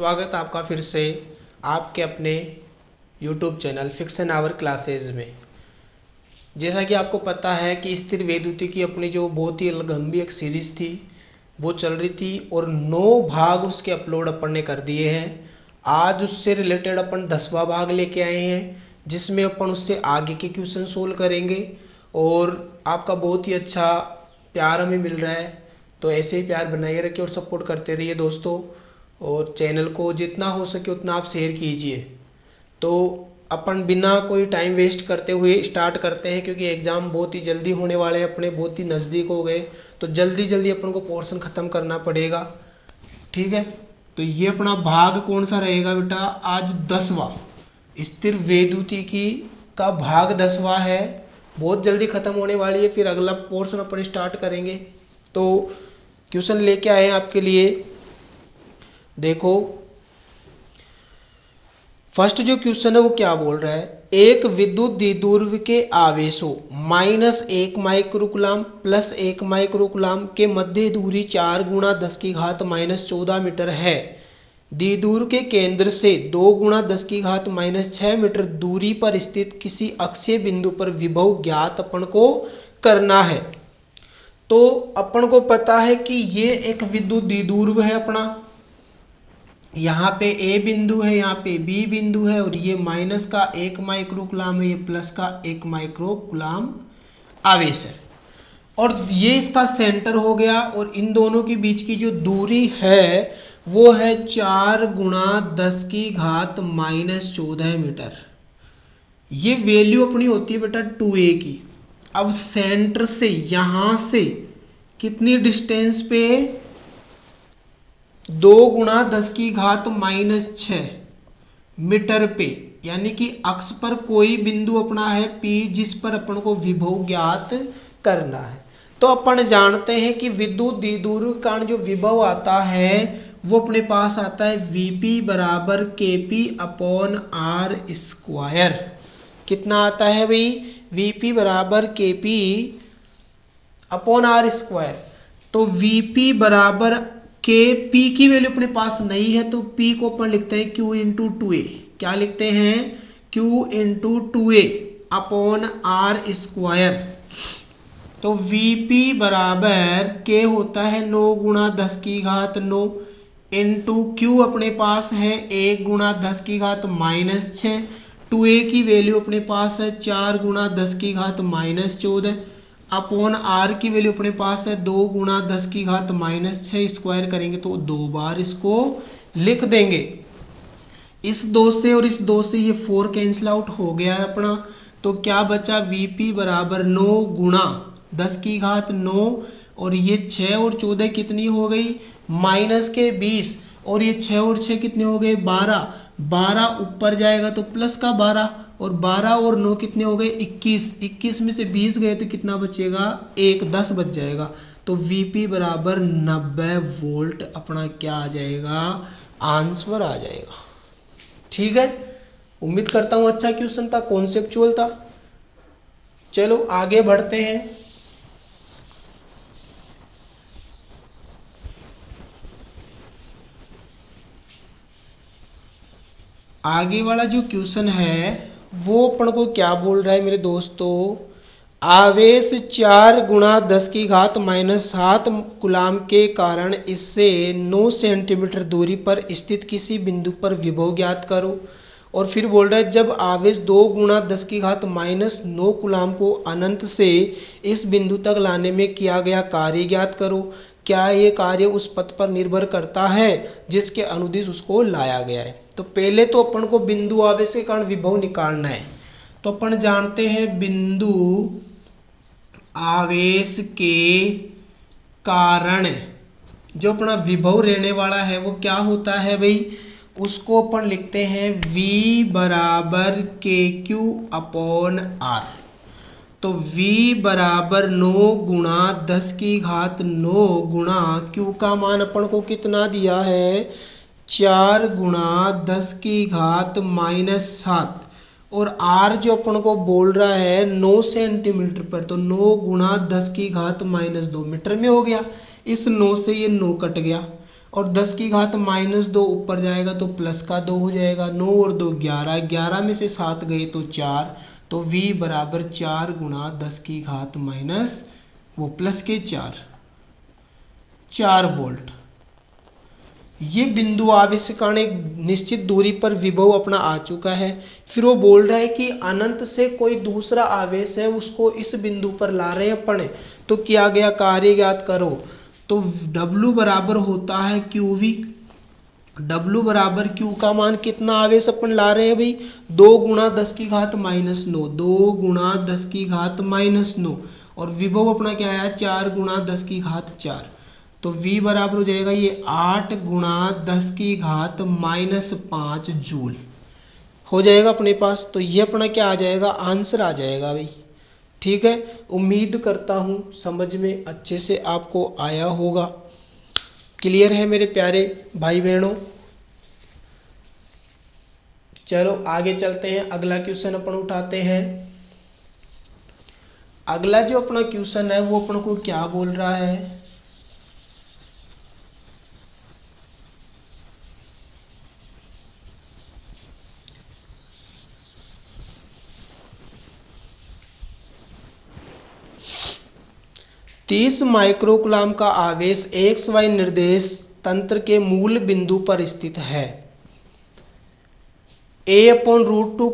स्वागत आपका फिर से आपके अपने YouTube चैनल फिक्सन आवर क्लासेज में। जैसा कि आपको पता है कि स्थिर वैद्युति की अपनी जो बहुत ही लंबी एक सीरीज थी वो चल रही थी और 9 भाग उसके अपलोड अपन ने कर दिए हैं। आज उससे रिलेटेड अपन 10वां भाग लेके आए हैं जिसमें अपन उससे आगे के क्वेश्चन सोल्व करेंगे और आपका बहुत ही अच्छा प्यार हमें मिल रहा है, तो ऐसे ही प्यार बनाए रखिए और सपोर्ट करते रहिए दोस्तों। और चैनल को जितना हो सके उतना आप शेयर कीजिए। तो अपन बिना कोई टाइम वेस्ट करते हुए स्टार्ट करते हैं, क्योंकि एग्ज़ाम बहुत ही जल्दी होने वाले हैं, अपने बहुत ही नज़दीक हो गए, तो जल्दी जल्दी अपन को पोर्शन ख़त्म करना पड़ेगा। ठीक है, तो ये अपना भाग कौन सा रहेगा बेटा? आज 10वां स्थिर वैद्युति की का भाग 10वां है। बहुत जल्दी ख़त्म होने वाली है, फिर अगला पोर्शन अपन स्टार्ट करेंगे। तो क्वेश्चन लेके आए हैं आपके लिए। देखो फर्स्ट जो क्वेश्चन है वो क्या बोल रहा है, एक विद्युत द्विध्रुव के आवेशों -1 माइक्रोकूलम प्लस 1 माइक्रोकूलम के मध्य दूरी 4 × 10⁻⁻14 मीटर है। द्विध्रुव के केंद्र से 2 × 10⁻⁻6 मीटर दूरी पर स्थित किसी अक्षीय बिंदु पर विभव ज्ञात अपन को करना है। तो अपन को पता है कि ये एक विद्युत द्विध्रुव है अपना, यहाँ पे ए बिंदु है, यहाँ पे बी बिंदु है, और ये माइनस का 1 माइक्रोकूलम है, ये प्लस का 1 माइक्रोकूलम आवेश है, और ये इसका सेंटर हो गया। और इन दोनों के बीच की जो दूरी है वो है 4 × 10⁻⁻14 मीटर। ये वैल्यू अपनी होती है बेटा 2a की। अब सेंटर से यहां से कितनी डिस्टेंस पे? 2 × 10⁻⁻6 मीटर पे, यानी कि अक्ष पर कोई बिंदु अपना है P जिस पर अपन को विभव ज्ञात करना है। तो अपन जानते हैं कि विद्युत द्विध्रुव का जो विभव आता है वो अपने पास आता है Vp बराबर KP/R²। कितना आता है भाई? Vp बराबर KP/R²। तो Vp बराबर के P की वैल्यू अपने पास नहीं है, तो P को अपन लिखते हैं Q × 2a। क्या लिखते हैं? Q × 2a/R²। तो Vp बराबर K होता है 9 × 10⁻9 इंटू Q अपने पास है 1 × 10⁻⁻6, 2a की वैल्यू अपने पास है 4 × 10⁻⁻14 अपॉन R की वैल्यू अपने पास है 2 × 10⁻⁻6। स्क्वायर करेंगे तो 2 बार इसको लिख देंगे। इस 2 से और इस 2 से ये 4 कैंसिल आउट हो गया है अपना। तो क्या बचा? Vp बराबर 9 × 10⁻9, और ये 6 और 14 कितनी हो गई? -20, और ये 6 और 6 कितने हो गए? 12। 12 ऊपर जाएगा तो प्लस का 12, और 12 और 9 कितने हो गए? 21। 21 में से 20 गए तो कितना बचेगा? 1, 10 बच जाएगा। तो Vp बराबर 90 वोल्ट अपना क्या आ जाएगा? आंसर आ जाएगा। ठीक है, उम्मीद करता हूं अच्छा क्वेश्चन था, कॉन्सेप्चुअल था। चलो आगे बढ़ते हैं। आगे वाला जो क्वेश्चन है वो अपन को क्या बोल रहा है मेरे दोस्तों? आवेश 4 × 10⁻⁻7 कूलम के कारण इससे 9 सेंटीमीटर दूरी पर स्थित किसी बिंदु पर विभव ज्ञात करो। और फिर बोल रहा है जब आवेश 2 × 10⁻⁻9 कूलम को अनंत से इस बिंदु तक लाने में किया गया कार्य ज्ञात करो। क्या ये कार्य उस पथ पर निर्भर करता है जिसके अनुदिश उसको लाया गया है? तो पहले तो अपन को बिंदु आवेश के कारण विभव निकालना है। तो अपन जानते हैं बिंदु आवेश के कारण जो अपना विभव रहने वाला है वो क्या होता है भाई? उसको अपन लिखते हैं V बराबर KQ/R। तो V बराबर 9 × 10⁻9 गुणा Q का मान अपन को कितना दिया है? 4 × 10⁻⁻7, और R जो अपन को बोल रहा है 9 सेंटीमीटर पर, तो 9 × 10⁻⁻2 मीटर में हो गया। इस 9 से ये 9 कट गया। और 10 की घात -2 ऊपर जाएगा तो प्लस का 2 हो जाएगा। 9 और 2 11, 11 में से 7 गए तो 4, तो v बराबर 4 गुणा 10 की घात माइनस वो प्लस के 4 वोल्ट। ये बिंदु आवेश के कारण एक निश्चित दूरी पर विभव अपना आ चुका है। फिर वो बोल रहा है कि अनंत से कोई दूसरा आवेश है उसको इस बिंदु पर ला रहे हैं अपन, तो किया गया कार्य ज्ञात करो। तो W बराबर होता है QV। W बराबर Q का मान कितना आवेश अपन ला रहे हैं भाई, 2 गुणा 10 की घात -9, 2 गुणा 10 की घात -9, और विभव अपना क्या आया 4 गुणा 10 की घात 4। तो V बराबर हो जाएगा ये 8 गुणा 10 की घात -5 जूल हो जाएगा अपने पास। तो ये अपना क्या आ जाएगा, आंसर आ जाएगा भाई। ठीक है, उम्मीद करता हूँ समझ में अच्छे से आपको आया होगा। क्लियर है मेरे प्यारे भाई बहनों। चलो आगे चलते हैं, अगला क्वेश्चन अपन उठाते हैं। अगला जो अपना क्वेश्चन है वो अपन को क्या बोल रहा है, तीस माइक्रोकुलाम का आवेश XY निर्देश तंत्र के मूल बिंदु पर स्थित है। A/√2,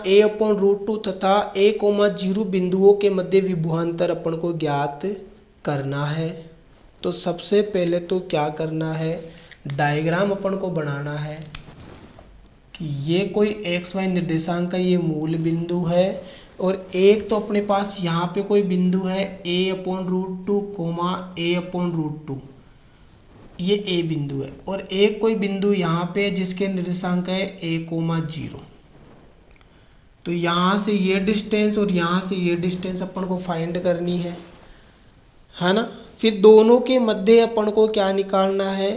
A/√2 तथा A,0 बिंदुओं के मध्य विभवांतर अपन को ज्ञात करना है। तो सबसे पहले तो क्या करना है, डायग्राम अपन को बनाना है कि ये कोई XY निर्देशांक का ये मूल बिंदु है, और एक तो अपने पास यहाँ पे कोई बिंदु है A/√2, A/√2, ये A बिंदु है, और एक कोई बिंदु यहाँ पे जिसके निर्देशांक है A,0। तो यहाँ से ये डिस्टेंस और यहाँ से ये डिस्टेंस अपन को फाइंड करनी है ना। फिर दोनों के मध्य अपन को क्या निकालना है,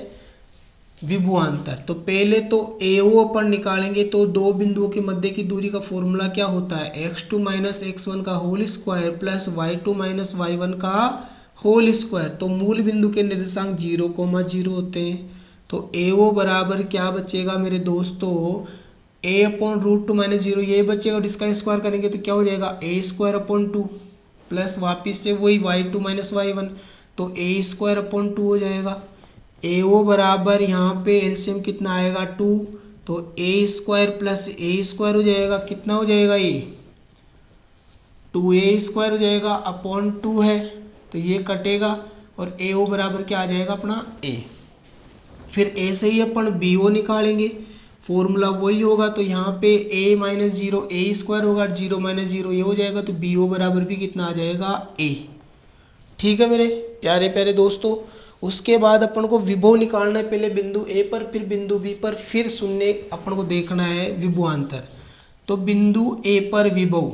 विभवांतर। तो पहले तो AO अपन निकालेंगे, तो दो बिंदुओं के मध्य की दूरी का फॉर्मूला क्या होता है, x2 - x1 का whole square plus y2 - y1 का होल स्क्वायर। तो मूल बिंदु के निर्देशांक 0,0 होते हैं। तो AO बराबर क्या बचेगा मेरे दोस्तों, A/√2 - 0 ये बचेगा, और इसका स्क्वायर करेंगे तो क्या हो जाएगा A²/2 प्लस वापिस से वही y2 - y1, तो A²/2 हो जाएगा। AO बराबर यहाँ पे एलसीएम कितना आएगा 2, तो A² प्लस A² हो जाएगा, कितना हो जाएगा ये 2A² हो जाएगा अपॉन 2 है, तो ये कटेगा, और AO बराबर क्या आ जाएगा अपना A। फिर A से ही अपन BO निकालेंगे, फॉर्मूला वही होगा। तो यहाँ पे A - 0 A² होगा, 0 - 0 ये हो जाएगा, तो BO बराबर भी कितना आ जाएगा A। ठीक है मेरे प्यारे प्यारे दोस्तों। उसके बाद अपन को विभव निकालना है, पहले बिंदु A पर, फिर बिंदु B पर, फिर शून्य अपन को देखना है विभवांतर। तो बिंदु A पर विभव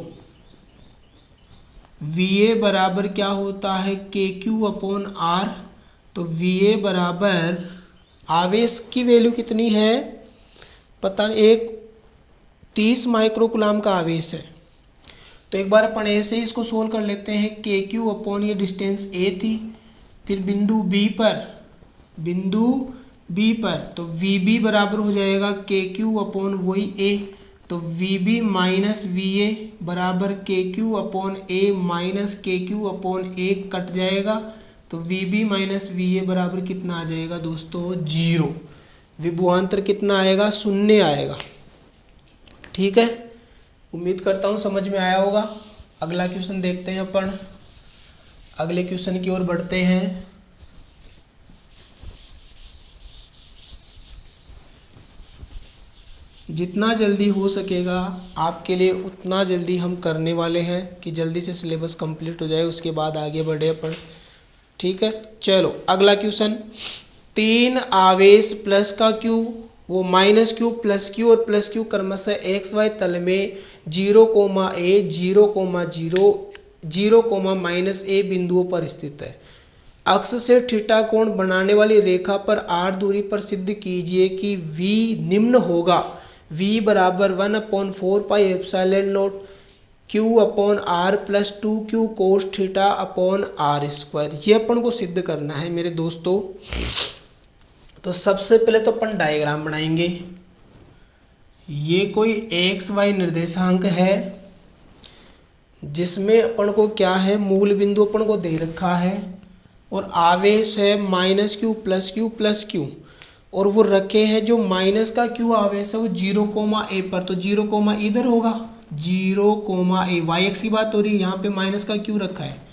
VA बराबर क्या होता है KQ/R। तो VA बराबर आवेश की वैल्यू कितनी है पता नहीं, 30 माइक्रोकुलाम का आवेश है। तो एक बार अपन ऐसे ही इसको सोल्व कर लेते हैं। KQ/ ये डिस्टेंस A थी, फिर बिंदु B पर तो VB बराबर हो जाएगा KQ/ वही A। तो VB माइनस VA बराबर KQ/A माइनस KQ/A कट जाएगा, तो VB माइनस VA बराबर कितना आ जाएगा दोस्तों 0। विभवांतर कितना आएगा, 0 आएगा। ठीक है, उम्मीद करता हूँ समझ में आया होगा। अगला क्वेश्चन देखते हैं अपन, अगले क्वेश्चन की ओर बढ़ते हैं। जितना जल्दी हो सकेगा आपके लिए उतना जल्दी हम करने वाले हैं कि जल्दी से सिलेबस कंप्लीट हो जाए, उसके बाद आगे बढ़े अपन। ठीक है, चलो अगला क्वेश्चन। 3 आवेश प्लस का Q, वो माइनस Q, प्लस Q और प्लस Q क्रमशः XY तल में 0,A 0,0 0,-A बिंदुओं पर स्थित है। अक्ष से थीटा कोण बनाने वाली रेखा पर R दूरी पर सिद्ध कीजिए कि V निम्न होगा। V बराबर 1/4 pi epsilon not Q/R plus 2Q cos theta upon R²। ये अपन को सिद्ध करना है मेरे दोस्तों। तो सबसे पहले तो अपन डायग्राम बनाएंगे। ये कोई एक्स वाई निर्देशांक है जिसमें अपन को क्या है, मूल बिंदु अपन को दे रखा है और आवेश है minus Q plus Q plus Q, और वो रखे हैं जो माइनस का क्यू आवेश है वो 0, a पर। तो 0, इधर होगा 0, a, वाई एक्स की बात हो रही है, यहाँ पे माइनस का क्यू रखा है।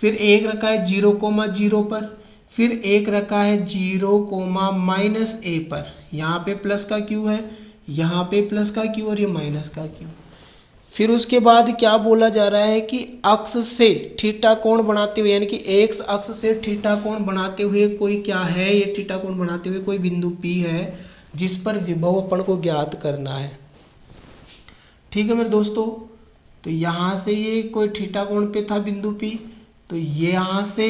फिर एक रखा है 0, 0 पर, फिर एक रखा है 0, -a पर। यहाँ पे प्लस का क्यू है, यहाँ पे प्लस का क्यू और ये माइनस का क्यू। फिर उसके बाद क्या बोला जा रहा है कि अक्ष से थीटा कोण बनाते हुए, यानी कि एक्स अक्ष से थीटा कोण बनाते हुए कोई क्या है, ये थीटा कोण बनाते हुए कोई बिंदु P है जिस पर विभव अपन को ज्ञात करना है। ठीक है मेरे दोस्तों, तो यहां से ये कोई थीटा कोण पे था बिंदु P, तो ये यहां से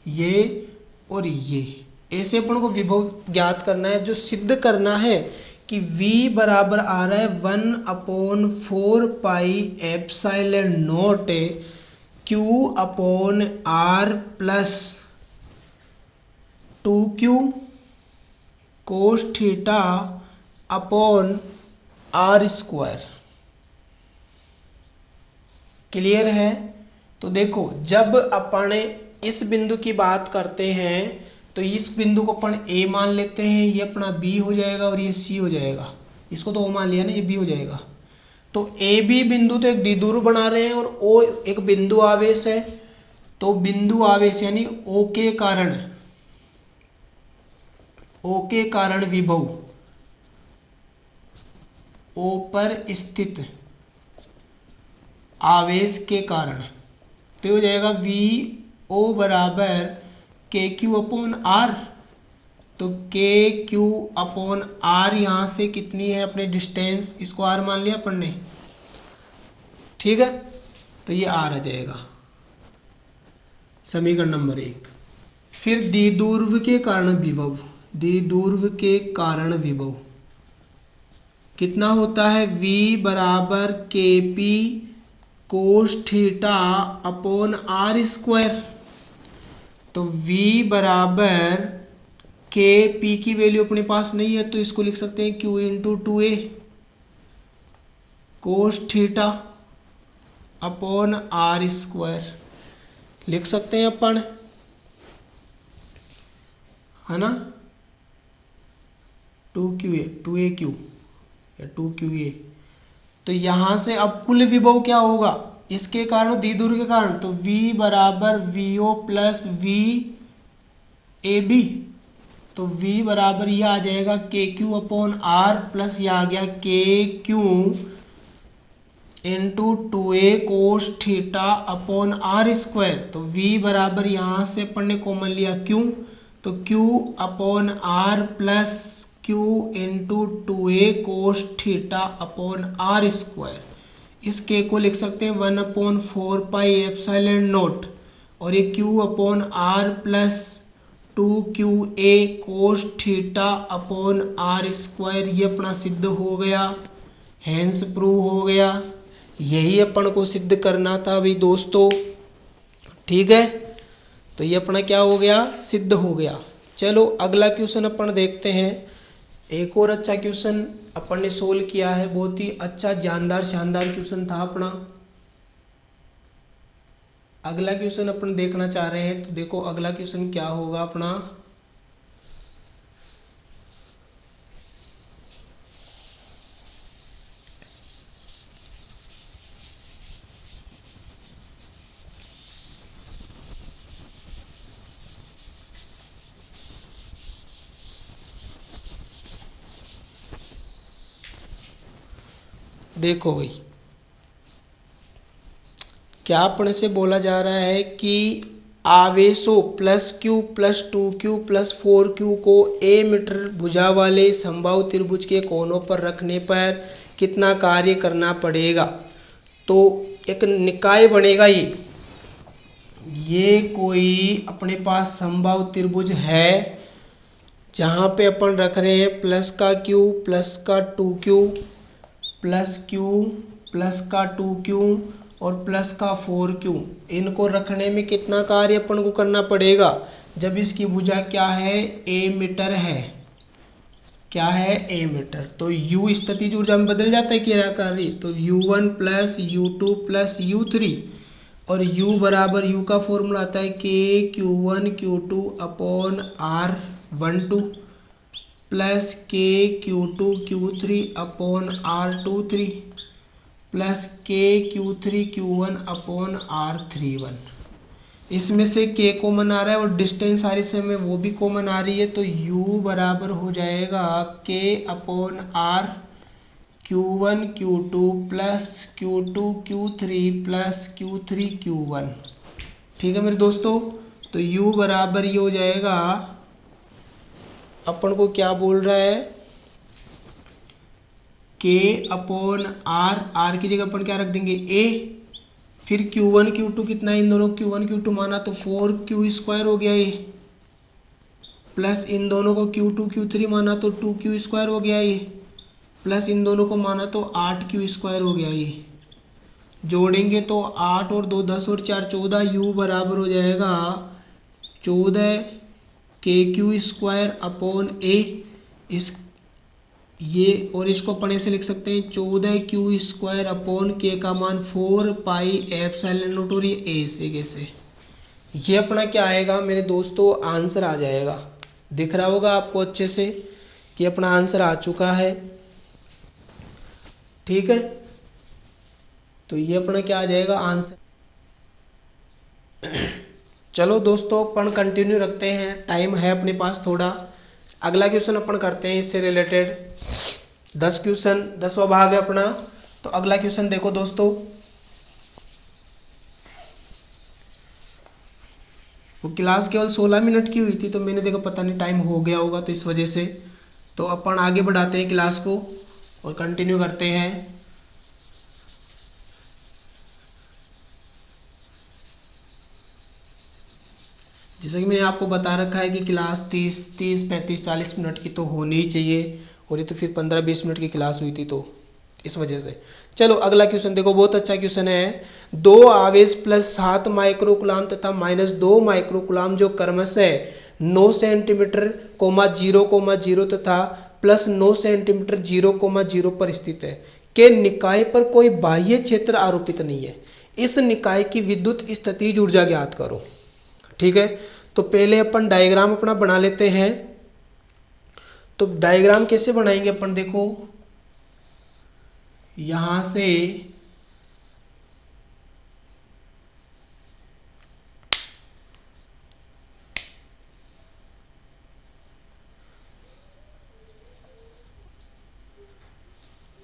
ये और ये ऐसे अपन को विभव ज्ञात करना है। जो सिद्ध करना है कि v बराबर आ रहा है 1/4 pi epsilon not q upon r plus 2q cos theta upon r square. Clear है? तो देखो, जब अपन इस बिंदु की बात करते हैं तो इस बिंदु को अपन A मान लेते हैं, ये अपना B हो जाएगा और ये C हो जाएगा। इसको तो O मान लिया ना, ये B हो जाएगा। तो A B बिंदु तो एक द्विध्रुव बना रहे हैं और O एक बिंदु आवेश है। तो बिंदु आवेश यानी O के कारण विभव, O पर स्थित आवेश के कारण, तो हो जाएगा VO बराबर KQ अपॉन R। तो KQ अपॉन R यहाँ से कितनी है अपने डिस्टेंस, इसको R मान लिया अपन ने। ठीक है, तो ये R आ जाएगा समीकरण नंबर 1। फिर द्विध्रुव के कारण विभव, द्विध्रुव के कारण विभव कितना होता है, V बराबर KP cos theta upon R square. तो V बराबर K, P की वैल्यू अपने पास नहीं है तो इसको लिख सकते हैं Q into 2A cos theta upon R square लिख सकते हैं अपन, है ना। 2AQ या 2QA। तो यहां से अब कुल विभव क्या होगा इसके कारण, द्विध्रुव के कारण, तो V बराबर VO प्लस VAB। तो V बराबर ये आ जाएगा KQ अपॉन R प्लस ये आ गया KQ into 2A cos theta upon R square. तो V बराबर यहाँ से अपन ने कॉमन लिया Q, तो Q upon R plus Q into 2A cos theta upon R square. इस K को लिख सकते हैं 1/4 पाई एप्सिलॉन नॉट, और ये Q upon R plus 2QA cos theta upon R square. ये अपना सिद्ध हो गया, हैंस प्रूव हो गया। यही अपन को सिद्ध करना था भाई दोस्तों। ठीक है, तो ये अपना क्या हो गया, सिद्ध हो गया। चलो अगला क्वेश्चन अपन देखते हैं। एक और अच्छा क्वेश्चन अपन ने सोल्व किया है, बहुत ही अच्छा जानदार शानदार क्वेश्चन था अपना। अगला क्वेश्चन अपन देखना चाह रहे हैं, तो देखो अगला क्वेश्चन क्या होगा अपना। देखो भाई, क्या अपने से बोला जा रहा है कि आवेशों plus Q plus 2Q plus 4Q को A मीटर भुजा वाले समबाहु त्रिभुज के कोनों पर रखने पर कितना कार्य करना पड़ेगा। तो एक निकाय बनेगा। ये कोई अपने पास समबाहु त्रिभुज है जहां पे अपन रख रहे हैं प्लस का Q प्लस का 2Q प्लस Q प्लस का 2Q और प्लस का 4Q। इनको रखने में कितना कार्य अपन को करना पड़ेगा, जब इसकी भुजा क्या है, a मीटर है, क्या है, a मीटर, तो u स्थितिज ऊर्जा में बदल जाता है किरणकारी, तो u1 plus u2 plus u3, और u बराबर, u का फॉर्मूला आता है k q1 q2 upon r12 plus k q2 q3 upon r23 plus k q3 q1 upon r31। इसमें से k कॉमन आ रहा है और डिस्टेंस सारी से में वो भी कॉमन आ रही है, तो u बराबर हो जाएगा k upon r q1 q2 plus q2 q3 plus q3 q1। ठीक है मेरे दोस्तों, तो u बराबर ये हो जाएगा, अपन को क्या बोल रहा है, k अपॉन r की जगह अपन क्या रख देंगे, a, फिर q1 q2 कितना है, इन दोनों q1 q2 माना तो 4q² हो गया ये, प्लस इन दोनों को q2 q3 माना तो 2q² हो गया ये, प्लस इन दोनों को माना तो 8q² हो गया ये। जोड़ेंगे तो 8 और 2 10 और 4 14, u बराबर हो जाएगा 14 kq² अपॉन a, इस ये और इसको अपन ऐसे लिख सकते हैं 14q² अपॉन k का मान 4 पाई एप्सिलॉन नॉट, और ये a से कैसे, ये अपना क्या आएगा मेरे दोस्तों, आंसर आ जाएगा। दिख रहा होगा आपको अच्छे से कि अपना आंसर आ चुका है। ठीक है, तो ये अपना क्या आ जाएगा, आंसर। चलो दोस्तों अपन कंटिन्यू रखते हैं, टाइम है अपने पास थोड़ा। अगला क्वेश्चन अपन करते हैं इससे रिलेटेड, 10 क्वेश्चन, 10वां भाग है अपना। तो अगला क्वेश्चन देखो दोस्तों, वो क्लास केवल 16 मिनट की हुई थी, तो मैंने देखा पता नहीं टाइम हो गया होगा, तो इस वजह से तो अपन आगे बढ़ाते हैं क्लास को और कंटिन्यू करते हैं। जैसे कि मैंने आपको बता रखा है कि क्लास 30 35 40 मिनट की तो होनी ही चाहिए, और ये तो फिर 15-20 मिनट की क्लास हुई थी, तो इस वजह से। चलो अगला क्वेश्चन देखो, बहुत अच्छा क्वेश्चन है। 2 आवेश प्लस 7 माइक्रोकुलाम तथा माइनस 2 माइक्रोकुलाम जो क्रमशः 9 सेंटीमीटर 0,0 तथा प्लस 9 सेंटीमीटर 0,0 पर स्थित है के निकाय पर कोई बाह्य क्षेत्र आरोपित नहीं है, इस निकाय की विद्युत स्थितिज ऊर्जा ज्ञात करो। ठीक है, तो पहले अपन डायग्राम अपना बना लेते हैं। तो डायग्राम कैसे बनाएंगे अपन, देखो यहां से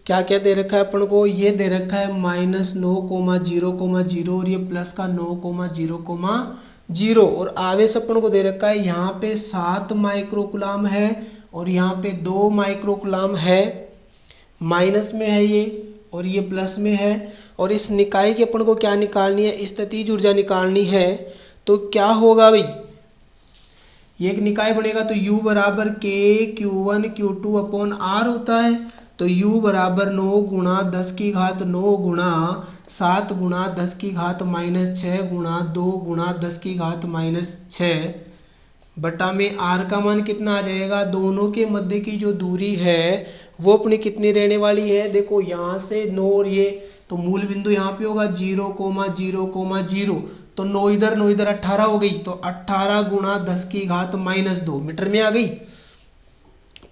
क्या क्या दे रखा है अपन को, ये दे रखा है -9,0,0 और ये प्लस का 9,0,0, और आवेश अपन को दे रखा है यहाँ पे 7 माइक्रोकुलाम है और यहाँ पे 2 माइक्रोकुलाम है, माइनस में है ये और ये प्लस में है। और इस निकाय की अपन को क्या निकालनी है, स्थितिज ऊर्जा निकालनी है। तो क्या होगा भाई, ये एक निकाय बनेगा, तो U बराबर k q1 q2 upon r होता है। तो U बराबर 9 गुणा 10 की घात 9 गुणा 7 गुणा 10 की घात -6 गुणा 2 गुणा 10 की घात -6 बटा में r का मान कितना आ जाएगा। दोनों के मध्य की जो दूरी है वो अपनी कितनी रहने वाली है, देखो यहाँ से 9 और ये, तो मूल बिंदु यहाँ पे होगा 0,0,0, तो 9 इधर 9 इधर 18 हो गई, तो 18 गुणा 10 की घात -2 मीटर में आ गई।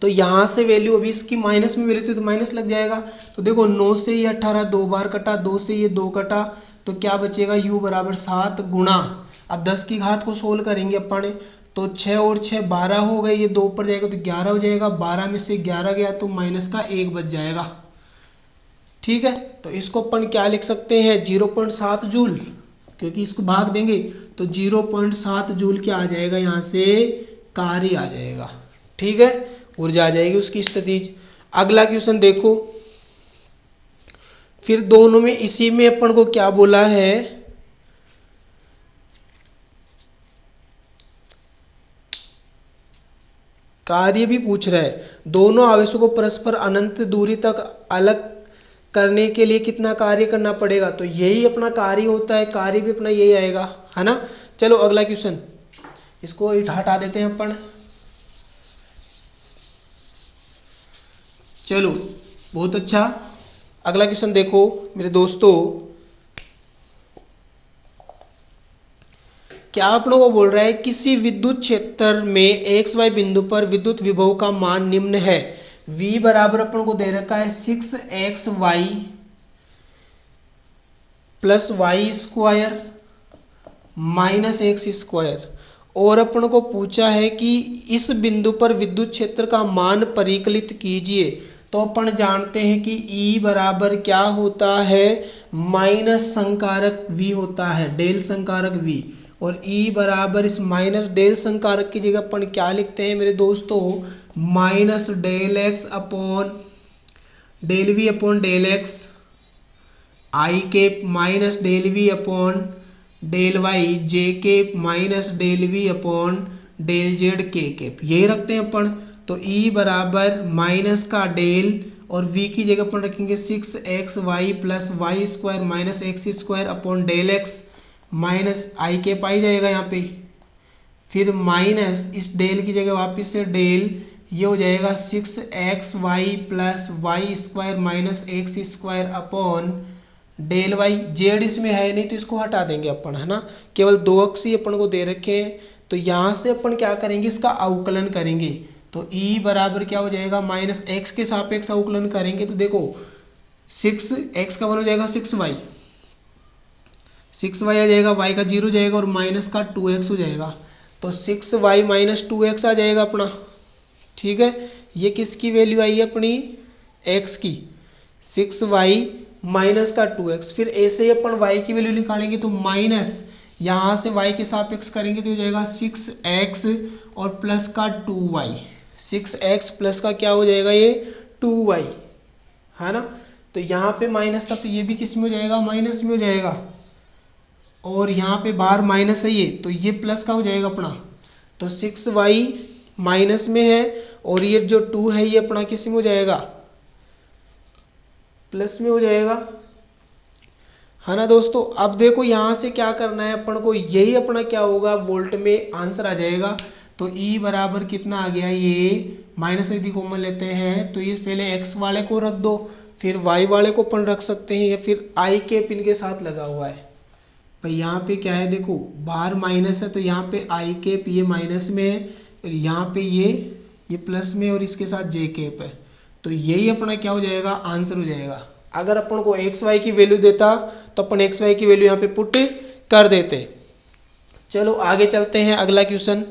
तो यहाँ से वैल्यू अभी इसकी माइनस में वैल्यू थी तो माइनस लग जाएगा। तो देखो 9 से ये 18 2 बार कटा, 2 से ये 2 कटा, तो क्या बचेगा, U बराबर 7 गुणा, अब 10 की घात को सोल्व करेंगे अपन, तो 6 और 6 12 हो गए, ये 2 ऊपर जाएगा तो 11 हो जाएगा, 12 में से 11 गया तो माइनस का 1 बच जाएगा। ठीक है, तो इसको अपन क्या लिख सकते हैं, 0.7 जूल, क्योंकि इसको भाग देंगे तो 0.7 जूल क्या आ जाएगा, यहाँ से कार्य आ जाएगा। ठीक है, ऊर्जा आ जाएगी उसकी स्थितिज। अगला क्वेश्चन देखो, फिर दोनों में इसी में अपन को क्या बोला है, कार्य भी पूछ रहा है। दोनों आवेशों को परस्पर अनंत दूरी तक अलग करने के लिए कितना कार्य करना पड़ेगा, तो यही अपना कार्य होता है, कार्य भी अपना यही आएगा, है ना। चलो अगला क्वेश्चन, इसको हटा देते हैं अपन। चलो बहुत अच्छा। अगला क्वेश्चन देखो मेरे दोस्तों, क्या आप लोगों को बोल रहा है किसी विद्युत क्षेत्र में एक्स वाई बिंदु पर विद्युत विभव का मान निम्न है। V बराबर अपन को दे रखा है 6xy plus Y square minus x square, और अपन को पूछा है कि इस बिंदु पर विद्युत क्षेत्र का मान परिकलित कीजिए। तो अपन जानते हैं कि E बराबर क्या होता है, माइनस संकारक V होता है, डेल संकारक V। और E बराबर इस माइनस डेल संकारक की जगह अपन क्या लिखते हैं मेरे दोस्तों, minus del x upon del V upon del x i के minus del V upon del y j के minus del V upon del z k cap, यही रखते हैं अपन। तो E बराबर माइनस का डेल और V की जगह अपन रखेंगे 6xy plus Y square minus x square upon del x minus i के पाई जाएगा यहाँ पे, फिर माइनस इस डेल की जगह वापस से डेल, ये हो जाएगा 6xy plus Y square minus x square upon del Y. Z इसमें है नहीं तो इसको हटा देंगे अपन, है ना, केवल दो अक्ष ही अपन को दे रखे हैं। तो यहां से अपन क्या करेंगे, इसका अवकलन करेंगे। तो E बराबर क्या हो जाएगा, माइनस एक्स के सापेक्ष अवकलन करेंगे तो देखो 6x का वन हो जाएगा 6y, 6y आ जाएगा, y का 0 जाएगा और माइनस का 2x हो जाएगा। तो 6y माइनस 2x आ जाएगा अपना, ठीक है। ये किसकी वैल्यू आई है अपनी, x की, 6y माइनस का 2x। फिर ऐसे ही अपन y की वैल्यू निकालेंगे तो माइनस यहाँ से y के सापेक्ष करेंगे तो हो जाएगा 6x और प्लस का 2y, 6x प्लस का क्या हो जाएगा ये 2y, है ना। तो यहाँ पे माइनस था तो ये भी किस में हो जाएगा, माइनस में हो जाएगा। और यहाँ पे बाहर माइनस है ये, तो ये प्लस का हो जाएगा अपना। तो 6y माइनस में है और ये जो 2 है ये अपना किस में हो जाएगा, प्लस में हो जाएगा, है ना दोस्तों। अब देखो यहां से क्या करना है अपन को, यही अपना क्या होगा, वोल्ट में आंसर आ जाएगा। तो E बराबर कितना आ गया, ये माइनस यदि कॉमन लेते हैं तो ये पहले x वाले को रख दो, फिर y वाले को अपन रख सकते हैं, या फिर I के पिन के साथ लगा हुआ है भाई। यहाँ पे क्या है देखो, बाहर माइनस है तो यहाँ पे I कैप ये माइनस में है, यहाँ पे ये प्लस में और इसके साथ J कैप है। तो यही अपना क्या हो जाएगा, आंसर हो जाएगा। अगर अपन को एक्स वाई की वैल्यू देता तो अपन एक्स वाई की वैल्यू यहाँ पे पुट कर देते। चलो आगे चलते हैं, अगला क्वेश्चन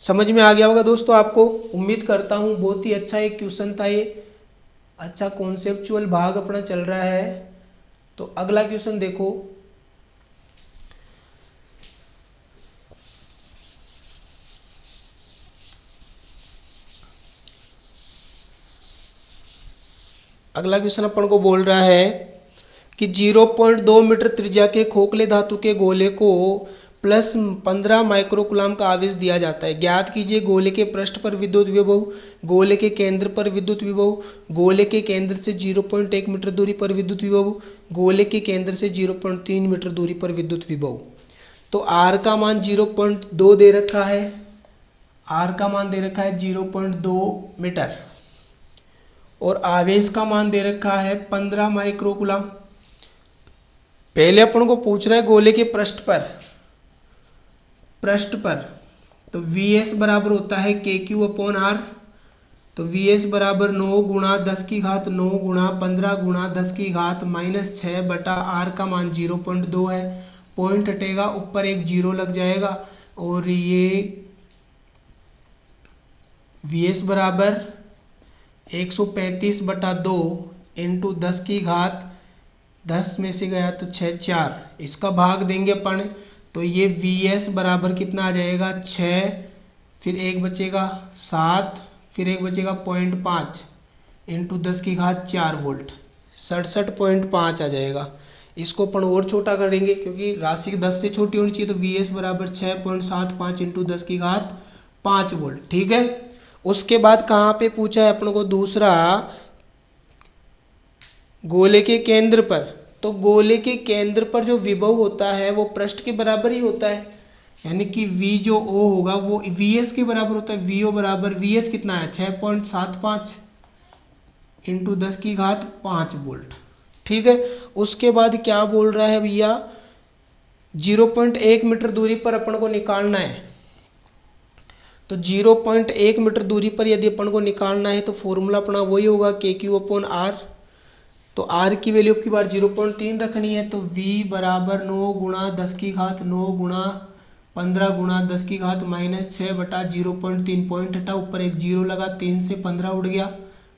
समझ में आ गया होगा दोस्तों आपको, उम्मीद करता हूँ। बहुत ही अच्छा एक क्वेश्चन था ये, अच्छा कॉन्सेप्चुअल भाग अपना चल रहा है। तो अगला क्वेश्चन देखो, अगला क्वेश्चन अपन को बोल रहा है कि 0.2 मीटर त्रिज्या के खोखले धातु के गोले को प्लस 15 माइक्रोकूलम का आवेश दिया जाता है। ज्ञात कीजिए गोले के पृष्ठ पर विद्युत विभव, गोले के केंद्र पर विद्युत विभव, गोले के केंद्र से 0.1 मीटर दूरी पर विद्युत विभव, गोले के केंद्र से 0.3 मीटर दूरी पर विद्युत विभव। तो R का मान 0.2 दे रखा है, R का मान दे रखा है 0.2 मीटर और आवेश का मान दे रखा है 15 माइक्रोकूलम। पहले अपन को पूछ रहा है गोले के पृष्ठ पर, तो Vs बराबर होता है KQ अपॉन R। तो Vs बराबर 9 गुणा 10 की घात 9 गुणा 15 गुणा 10 की घात माइनस 6 बटा R का मान 0.2 है। पॉइंट हटेगा, ऊपर एक जीरो लग जाएगा और ये Vs बराबर 135 बटा 2 इंटू 10 की घात 10 में से गया तो 6 4, इसका भाग देंगे अपन तो ये Vs बराबर कितना आ जाएगा 6, फिर एक बचेगा 7, फिर एक बचेगा 0.5 इंटू 10 की घात 4 वोल्ट, 67.5 आ जाएगा। इसको अपन और छोटा करेंगे क्योंकि राशि 10 से छोटी होनी चाहिए, तो Vs बराबर 6.75 इंटू 10 की घात 5 वोल्ट, ठीक है। उसके बाद कहाँ पे पूछा है अपन को, दूसरा गोले के केंद्र पर। तो गोले के केंद्र पर जो विभव होता है वो पृष्ठ के बराबर ही होता है, यानी कि V जो O होगा वो VS के बराबर होता है। VO बराबर VS कितना है 6.75 इंटू 10 की घात 5 वोल्ट। ठीक है, उसके बाद क्या बोल रहा है भैया, 0.1 मीटर दूरी पर अपन को निकालना है। तो 0.1 मीटर दूरी पर यदि अपन को निकालना है तो फॉर्मूला अपना वही होगा KQ/R। तो R की वैल्यू की बार 0.3 रखनी है, तो V बराबर 9 गुणा 10 की घात 9 गुणा 15 गुणा 10 की घात -6 बटा 0.3, पॉइंट हटा ऊपर एक जीरो लगा, 3 से 15 उड़ गया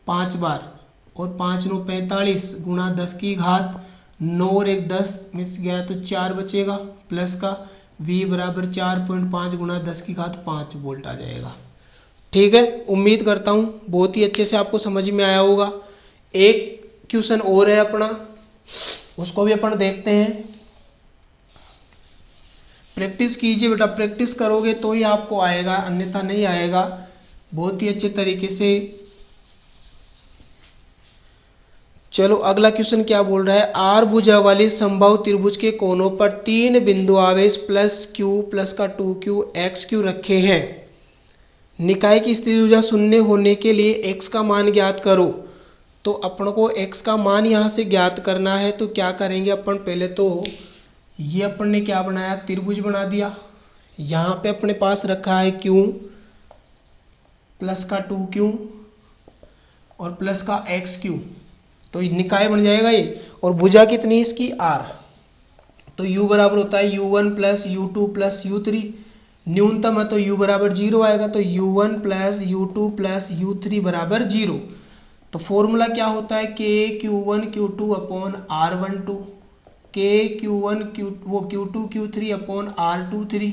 5 बार, और 5 9 45 गुणा 10 की घात 9 और एक 10 मिस गया तो 4 बचेगा प्लस का, V बराबर 4.5 गुणा 10 की घात 5 वोल्ट आ जाएगा। ठीक है, उम्मीद करता हूं बहुत ही अच्छे से आपको समझ में आया होगा। एक क्वेश्चन और है अपना, उसको भी अपन देखते हैं। प्रैक्टिस कीजिए बेटा, प्रैक्टिस करोगे तो ही आपको आएगा, अन्यथा नहीं आएगा। बहुत ही अच्छे तरीके से। चलो अगला क्वेश्चन क्या बोल रहा है, आर भुजा वाली समबाहु त्रिभुज के कोनों पर 3 बिंदु आवेश +Q प्लस का 2Q XQ रखे हैं। निकाय की स्थिति ऊर्जा शून्य होने के लिए x का मान ज्ञात करो। तो अपन को x का मान यहां से ज्ञात करना है, तो क्या करेंगे अपन, पहले तो ये अपन ने क्या बनाया, त्रिभुज बना दिया। यहां पे अपने पास रखा है Q प्लस का 2Q और प्लस का XQ, तो निकाय बन जाएगा ये। और भुजा कितनी इसकी R, तो U बराबर होता है U1 plus U2 plus U3, न्यूनतम है तो U बराबर 0 आएगा, तो U1 plus U2 plus U3 बराबर 0। तो फॉर्मूला क्या होता है, KQ1 Q2 upon R12, KQ1 वो Q2 Q3 अपॉन R23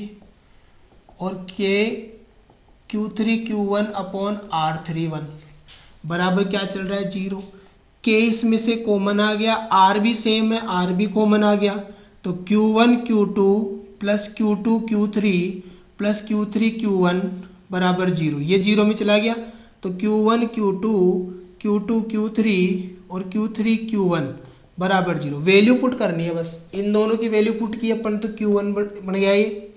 और KQ3 Q1 अपॉन R31 बराबर क्या चल रहा है 0। K इसमें से कॉमन आ गया, R भी सेम है, R भी कॉमन आ गया, तो Q1 Q2 plus Q2 Q3 plus Q3 Q1 बराबर 0, ये 0 में चला गया, तो Q1 Q2 Q2 Q3 और Q3 Q1 बराबर 0। वैल्यू पुट करनी है बस, इन दोनों की वैल्यू पुट की अपन, तो Q1 बन गया ये,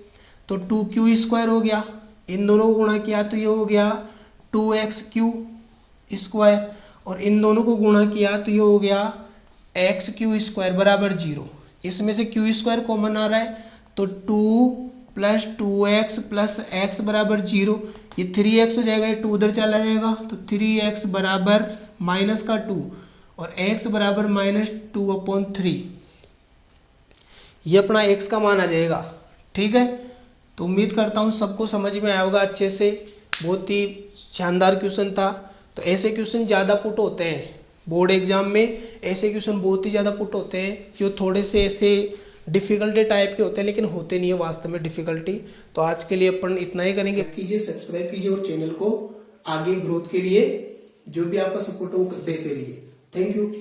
तो 2Q² हो गया, इन दोनों को गुणा किया तो ये हो गया 2XQ², और इन दोनों को गुणा किया तो ये हो गया XQ² बराबर 0। इसमें से Q² कॉमन आ रहा है, तो 2 प्लस 2x प्लस x बराबर 0, ये 3x हो जाएगा, ये 2 उधर चला जाएगा, तो 3x बराबर माइनस का 2 और x बराबर -2/3, ये अपना x का मान आ जाएगा। ठीक है, तो उम्मीद करता हूँ सबको समझ में आया होगा अच्छे से। बहुत ही शानदार क्वेश्चन था। तो ऐसे क्वेश्चन ज़्यादा पुट होते हैं बोर्ड एग्जाम में, ऐसे क्वेश्चन बहुत ही ज़्यादा पुट होते हैं जो थोड़े से ऐसे डिफिकल्टी टाइप के होते हैं, लेकिन होते नहीं है वास्तव में डिफिकल्टी। तो आज के लिए अपन इतना ही करेंगे। कीजिए, सब्सक्राइब कीजिए और चैनल को आगे ग्रोथ के लिए जो भी आपका सपोर्ट हो देते रहिए। Thank you.